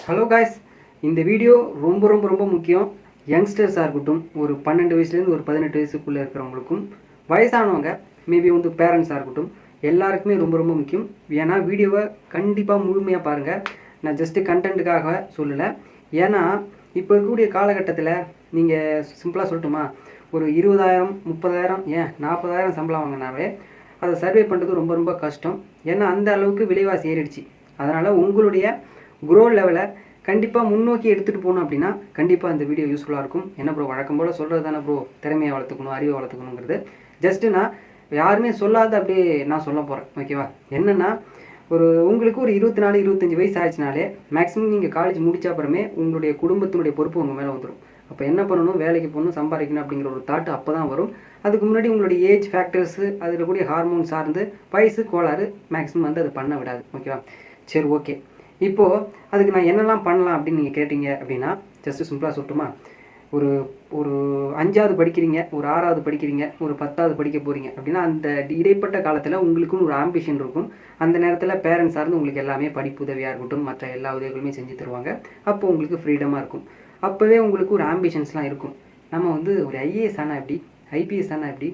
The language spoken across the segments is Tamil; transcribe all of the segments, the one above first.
ஹலோ காய்ஸ், இந்த வீடியோ ரொம்ப ரொம்ப ரொம்ப முக்கியம். யங்ஸ்டர்ஸாக இருக்கட்டும், ஒரு 12 வயசுலேருந்து ஒரு 18 வயசுக்குள்ளே இருக்கிறவங்களுக்கும், வயசானவங்க மேபி வந்து பேரண்ட்ஸாக இருக்கட்டும், எல்லாருக்குமே ரொம்ப ரொம்ப முக்கியம். ஏன்னா வீடியோவை கண்டிப்பாக முழுமையாக பாருங்கள். நான் ஜஸ்ட்டு கண்டென்ட்டுக்காக சொல்லலை. ஏன்னா இப்போ இருக்கக்கூடிய காலகட்டத்தில் நீங்கள் சிம்பிளாக சொல்லட்டுமா, ஒரு 20,000 30,000 ஏன் 40,000 சம்பளம் வாங்கினாவே அதை சர்வே பண்ணுறது ரொம்ப ரொம்ப கஷ்டம். ஏன்னா அந்த அளவுக்கு விலைவாசி ஏறிடுச்சு. அதனால் உங்களுடைய க்ரோ லெவலை கண்டிப்பாக முன்னோக்கி எடுத்துகிட்டு போகணும் அப்படின்னா கண்டிப்பாக இந்த வீடியோ யூஸ்ஃபுல்லாக இருக்கும். என்ன ப்ரோ, வழக்கம் போல் சொல்கிறது தானே ப்ரோ, திறமையை வளர்த்துக்கணும், அறிவை வளர்த்துக்கணுங்கிறது. ஜஸ்ட்டு நான் யாருமே சொல்லாத அப்படியே நான் சொல்ல போகிறேன். ஓகேவா? என்னென்னா, உங்களுக்கு ஒரு 24 25 வயசு ஆயிடுச்சுனாலே மேக்ஸிமம் நீங்கள் காலேஜ் முடிச்ச அப்புறமே உங்களுடைய குடும்பத்தினுடைய பொறுப்பு உங்கள் மேலே வந்துடும். அப்போ என்ன பண்ணணும், வேலைக்கு போகணும், சம்பாதிக்கணும் அப்படிங்கிற ஒரு தாட்டு அப்போ தான் வரும். அதுக்கு முன்னாடி உங்களுடைய ஏஜ் ஃபேக்டர்ஸு, அதில் கூடிய ஹார்மோன் சார்ந்து வயசு கோளாறு மேக்ஸிமம் வந்து அது பண்ண விடாது. ஓகேவா? சரி, ஓகே. இப்போது அதுக்கு நான் என்னெல்லாம் பண்ணலாம் அப்படின்னு நீங்கள் கேட்டிங்க அப்படின்னா, ஜஸ்ட்டு சிம்பிளாக சொல்லட்டுமா, ஒரு ஒரு 5வது படிக்கிறீங்க, ஒரு 6வது படிக்கிறீங்க, ஒரு 10வது படிக்க போகிறீங்க அப்படின்னா, அந்த இடைப்பட்ட காலத்தில் உங்களுக்குன்னு ஒரு ஆம்பிஷன் இருக்கும். அந்த நேரத்தில் பேரண்ட்ஸ் சார்ந்து உங்களுக்கு எல்லாமே படிப்பு உதவியாக இருக்கட்டும், மற்ற எல்லா உதவிகளுமே செஞ்சு தருவாங்க. அப்போ உங்களுக்கு ஃப்ரீடமாக இருக்கும். அப்போவே உங்களுக்கு ஒரு ஆம்பிஷன்ஸ்லாம் இருக்கும். நம்ம வந்து ஒரு ஐஏஎஸ் ஆனால் எப்படி, ஐபிஎஸ் ஆனால் எப்படி,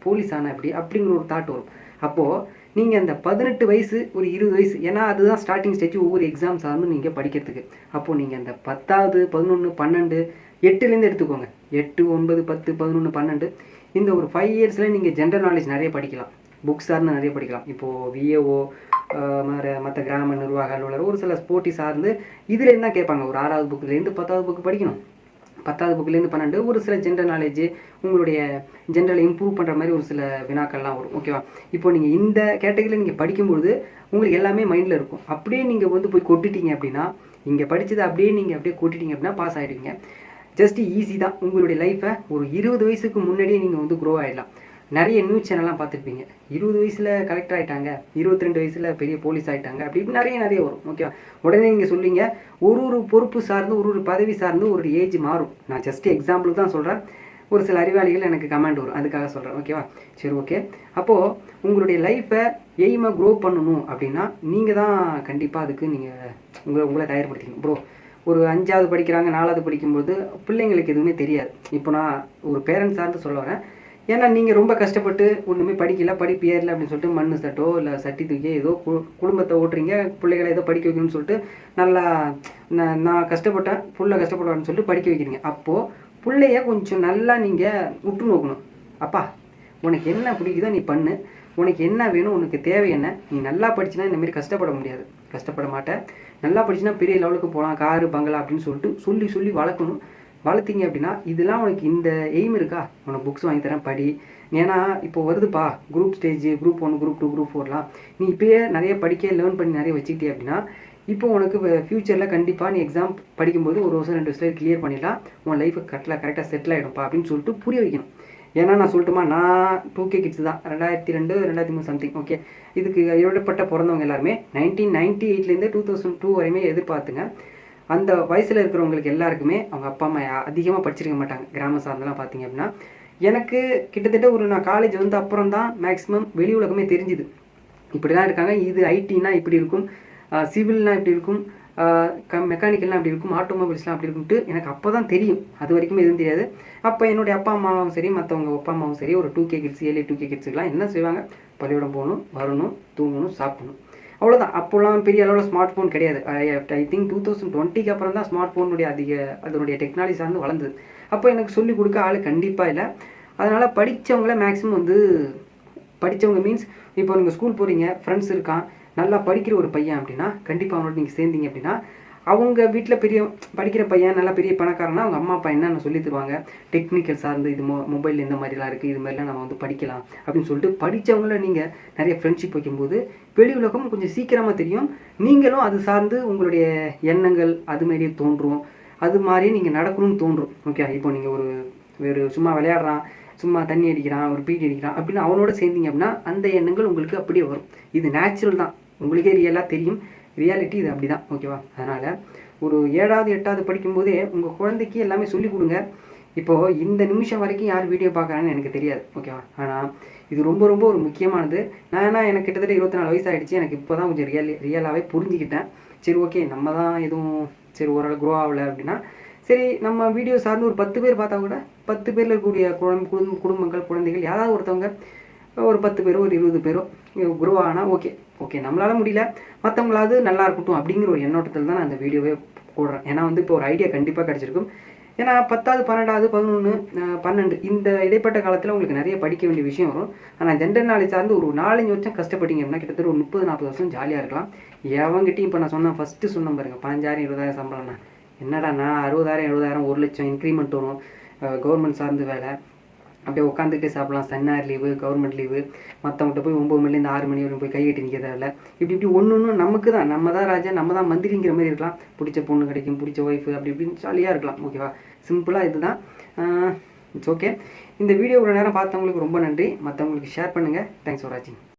போலீஸ் ஆனால் எப்படி அப்படிங்கிற ஒரு தாட் வரும். அப்போது நீங்கள் அந்த 18 வயசு, ஒரு 20 வயசு, ஏன்னா அதுதான் ஸ்டார்டிங் ஸ்டேஜ் ஒவ்வொரு எக்ஸாம் சார்ந்து நீங்கள் படிக்கிறதுக்கு. அப்போது நீங்கள் அந்த 10வது 11 12 8லேருந்து எடுத்துக்கோங்க. 8 9 10 11 12 இந்த ஒரு 5 இயர்ஸில் நீங்கள் ஜென்ரல் நாலேஜ் நிறைய படிக்கலாம். புக்ஸ் சார்ந்து நிறைய படிக்கலாம். இப்போது விஏஓ, மற்ற கிராம நிர்வாக அலுவலர், ஒரு சில ஸ்போர்ட்டி சார்ந்து இதில் என்ன கேட்பாங்க, ஒரு 6வது புக்குலேருந்து 10வது புக்கு படிக்கணும், 10வது புக்குலேருந்து 12 ஒரு சில ஜென்ரல் நாலேஜ், உங்களுடைய ஜென்ரல் இம்ப்ரூவ் பண்ணுற மாதிரி ஒரு சில வினாக்கள்லாம் வரும். ஓகேவா? இப்போ நீங்கள் இந்த கேட்டகரியில் நீங்கள் படிக்கும்பொழுது உங்களுக்கு எல்லாமே மைண்டில் இருக்கும். அப்படியே நீங்கள் வந்து போய் கொட்டிட்டீங்க அப்படின்னா, இங்கே படித்ததை அப்படியே கொட்டிட்டீங்க அப்படின்னா பாஸ் ஆகிடுவீங்க. ஜஸ்ட் ஈஸி தான். உங்களுடைய லைஃப்பை ஒரு 20 வயசுக்கு முன்னாடியே நீங்கள் வந்து க்ரோ ஆகிடலாம். நிறைய நியூஸ் சேனல்லாம் பார்த்துருப்பீங்க, 20 வயசில் கலெக்டர் ஆகிட்டாங்க, 22 வயசில் பெரிய போலீஸ் ஆகிட்டாங்க, அப்படி நிறைய வரும். ஓகேவா? உடனே நீங்கள் சொல்லுவீங்க, ஒரு பொறுப்பு சார்ந்து, ஒரு பதவி சார்ந்து ஒரு ஏஜ் மாறும். நான் ஜஸ்ட் எக்ஸாம்பிளுக்கு தான் சொல்கிறேன். ஒரு சில அறிவாளிகள் எனக்கு கமெண்ட் வரும், அதுக்காக சொல்கிறேன். ஓகேவா? சரி, ஓகே. அப்போது உங்களுடைய லைஃப்பை எய்மை க்ரோ பண்ணணும் அப்படின்னா நீங்கள் தான் கண்டிப்பாக அதுக்கு நீங்கள் உங்களை தயார்படுத்திக்கணும். ப்ரோ, ஒரு 5வது படிக்கிறாங்க, 4வது படிக்கும்போது பிள்ளைங்களுக்கு எதுவுமே தெரியாது. இப்போ நான் ஒரு பேரண்ட்ஸ் சார்ந்து சொல்ல வரேன். ஏன்னா நீங்கள் ரொம்ப கஷ்டப்பட்டு ஒன்றுமே படிக்கல, படிப்பு ஏறல அப்படின்னு சொல்லிட்டு மண் சட்டோ இல்லை சட்டி தூக்கி ஏதோ குடும்பத்தை ஓட்டுறீங்க, பிள்ளைகளை ஏதோ படிக்க வைக்கணும்னு சொல்லிட்டு நல்லா நான் கஷ்டப்பட்டேன், புள்ள கஷ்டப்படுவான்னு சொல்லிட்டு படிக்க வைக்கிறீங்க. அப்போது பிள்ளைய கொஞ்சம் நல்லா நீங்கள் உற்று நோக்கணும். அப்பா, உனக்கு என்ன பிடிக்குதோ நீ பண்ணு, உனக்கு என்ன வேணும், உனக்கு தேவை என்ன, நீ நல்லா படிச்சுன்னா இந்தமாரி கஷ்டப்பட முடியாது, கஷ்டப்பட மாட்டேன், நல்லா படிச்சுன்னா பெரிய லெவலுக்கு போகலாம், காரு பங்களா அப்படின்னு சொல்லிட்டு சொல்லி வளர்க்கணும். வளர்த்திங்க அப்படின்னா, இதெல்லாம் உனக்கு இந்த எய்ம் இருக்கா, உனக்கு புக்ஸ் வாங்கி தரேன், படி. ஏன்னா இப்போ வருதுப்பா group stage, group 1 group 2 group 4லாம், நீ இப்போயே நிறைய படிக்க லேர்ன் பண்ணி நிறைய வச்சுக்கிட்டே அப்படின்னா, இப்போ உனக்கு ஃப்யூச்சரில் கண்டிப்பாக நீ எக்ஸாம் படிக்கும்போது 1 வருஷம் 2 வருஷத்தில் கிளியர் பண்ணிடலாம், உன் லைஃபை கரெக்டாக செட்டில் ஆகிடும்ப்பா அப்படின்னு சொல்லிட்டு புரிய வைக்கணும். ஏன்னா நான் சொல்லட்டுமா, நான் 2K கிட்ஸ் தான், 2002 2003 சம்திங். ஓகே, இதுக்கு எழுதப்பட்ட பிறந்தவங்க எல்லாருமே 1998லேருந்து 2002 வரையுமே எதிர்பார்த்துங்க. அந்த வயசில் இருக்கிறவங்களுக்கு எல்லாருக்குமே அவங்க அப்பா அம்மா அதிகமாக படிச்சிருக்க மாட்டாங்க. கிராம சார்ந்தெல்லாம் பார்த்தீங்க அப்படின்னா, எனக்கு கிட்டத்தட்ட நான் காலேஜ் வந்து அப்புறம் தான் மேக்ஸிமம் வெளி உலகமே தெரிஞ்சுது. இப்படி தான் இருக்காங்க, இது ஐடினா இப்படி இருக்கும், சிவில்னால் இப்படி இருக்கும், மெக்கானிக்கல்லாம் அப்படி இருக்கும், ஆட்டோமொபைல்ஸ்லாம் அப்படி இருக்கும்ட்டு எனக்கு அப்போ தான் தெரியும். அது வரைக்குமே எதுவும் தெரியாது. அப்போ என்னுடைய அப்பா அம்மாவும் சரி, மற்றவங்க அப்பா அம்மாவும் சரி, ஒரு 2K கிட்ஸ், 2K கிட்ஸுக்கெலாம் என்ன செய்வாங்க, பள்ளிக்கூடம் போகணும், வரணும், தூங்கணும், சாப்பிடணும், அவ்வளோதான். அப்போல்லாம் பெரிய அளவில் ஸ்மார்ட் ஃபோன் கிடையாது. ஐ திங்க் 2020க்கு அப்புறம் தான் ஸ்மார்ட் ஃபோனுடைய அதனுடைய டெக்னாலஜி சார்ந்து வளர்ந்தது. அப்போ எனக்கு சொல்லிக் கொடுக்க ஆள் கண்டிப்பாக இல்லை. அதனால் படித்தவங்கள மேக்ஸிமம் வந்து படித்தவங்க மீன்ஸ், இப்போ நீங்கள் ஸ்கூல் போகிறீங்க, ஃப்ரெண்ட்ஸ் இருக்கான், நல்லா படிக்கிற ஒரு பையன் அப்படின்னா கண்டிப்பாக அவனோட நீங்கள் சேர்ந்தீங்க அப்படின்னா, அவங்க வீட்டில் பெரிய படிக்கிற பையன், நல்லா பெரிய பணக்காரனா, அவங்க அம்மா அப்பா என்னென்ன சொல்லி தருவாங்க, டெக்னிக்கல் சார்ந்து, இது மொபைலில் இந்த மாதிரிலாம் இருக்குது, இது மாதிரிலாம் நம்ம வந்து படிக்கலாம் அப்படின்னு சொல்லிட்டு படித்தவங்கள நீங்கள் நிறைய ஃப்ரெண்ட்ஷிப் வைக்கும்போது வெளி உலகம் கொஞ்சம் சீக்கிரமாக தெரியும். நீங்களும் அது சார்ந்து உங்களுடைய எண்ணங்கள் அதுமாரியே தோன்றும், அது மாதிரியே நீங்கள் நடக்கணும்னு தோன்றும். ஓகே, இப்போ நீங்கள் ஒரு சும்மா விளையாடுறான், சும்மா தண்ணி அடிக்கிறான், ஒரு பீடி அடிக்கிறான் அப்படின்னு அவனோட சேர்ந்தீங்க அப்படின்னா அந்த எண்ணங்கள் உங்களுக்கு அப்படியே வரும். இது நேச்சுரல் தான், உங்களுக்கே ரியலாக தெரியும். ரியாலிட்டி இது அப்படி தான். ஓகேவா? அதனால் ஒரு 7வது 8வது படிக்கும்போதே உங்கள் குழந்தைக்கு எல்லாமே சொல்லிக் கொடுங்க. இப்போது இந்த நிமிஷம் வரைக்கும் யார் வீடியோ பார்க்குறாங்கன்னு எனக்கு தெரியாது. ஓகேவா? ஆனால் இது ரொம்ப ரொம்ப ஒரு முக்கியமானது. எனக்கு கிட்டத்தட்ட 24 வயசு ஆகிடுச்சு. எனக்கு இப்போ தான் கொஞ்சம் ரியலாகவே புரிஞ்சுக்கிட்டேன். சரி, ஓகே, நம்ம தான் எதுவும் சரி ஓரளவு க்ரோ ஆகலை அப்படின்னா சரி நம்ம வீடியோ சார்ந்து ஒரு 10 பேர் பார்த்தா கூட 10 பேரில் இருக்கக்கூடிய குடும்பங்கள் குழந்தைகள் யாராவது ஒருத்தவங்க ஒரு 10 பேரோ ஒரு 20 பேரோ க்ரோ ஆனால் ஓகே நம்மளால முடியல மற்றவங்களாவது நல்லா இருக்கட்டும் அப்படிங்கிற ஒரு எண்ணோட்டத்தில் தான் நான் அந்த வீடியோவே போடுறேன். ஏன்னா வந்து இப்போ ஒரு ஐடியா கண்டிப்பாக கிடச்சிருக்கும். ஏன்னா 10வது 12வது 11 12 இந்த இடைப்பட்ட காலத்தில் உங்களுக்கு நிறைய படிக்க வேண்டிய விஷயம் வரும். ஆனால் ஜென்ரல் நாலேஜ் சார்ந்து ஒரு 4-5 வருஷம் கஷ்டப்பட்டீங்க அப்படின்னா கிட்டத்தட்ட ஒரு 30-40 வருஷம் ஜாலியாக இருக்கலாம். எவங்கிட்டையும் இப்போ நான் சொன்னேன் ஃபஸ்ட்டு சொன்னேன் பாருங்க 15,000-20,000 சம்பளம்னா என்னடா நான் 60,000 70,000 1 லட்சம் இன்க்ரிமெண்ட் வரும், கவர்மெண்ட் சார்ந்து வேலை, அப்படியே உட்காந்துக்கிட்டே சாப்பிடலாம், சன்னார் லீவு கவர்மெண்ட் லீவு, மற்றவங்கள்ட்ட போய் 9 மணிலேருந்து 6 மணி வரைக்கும் போய் கையெட்டி நிற்க தேவையில்ல. இப்படி ஒன்று நமக்கு தான் நம்ம தான் ராஜா நம்ம தான் மந்திரிங்கிற மாதிரி இருக்கலாம். பிடிச்ச பொண்ணு கிடைக்கும், பிடிச்ச ஒய்ஃபு அப்படி இப்படின்னு ஜாலியாக இருக்கலாம். ஓகேவா, சிம்பிளாக இதுதான். It's okay. இந்த வீடியோ இவ்வளோ நேரம் பார்த்தவங்களுக்கு ரொம்ப நன்றி. மற்றவங்களுக்கு ஷேர் பண்ணுங்கள். தேங்க்ஸ் ஃபார் வாட்சிங்.